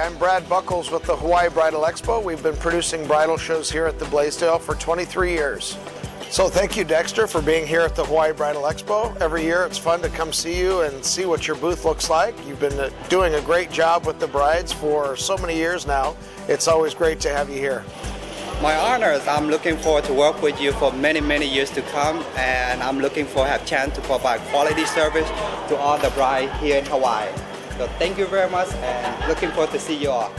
I'm Brad Buckles with the Hawaii Bridal Expo. We've been producing bridal shows here at the Blaisdell for 23 years. So thank you, Dexter, for being here at the Hawaii Bridal Expo. Every year it's fun to come see you and see what your booth looks like. You've been doing a great job with the brides for so many years now. It's always great to have you here. My honors, I'm looking forward to work with you for many, many years to come, and I'm looking for have chance to provide quality service to all the brides here in Hawaii. So thank you very much, and looking forward to see you all.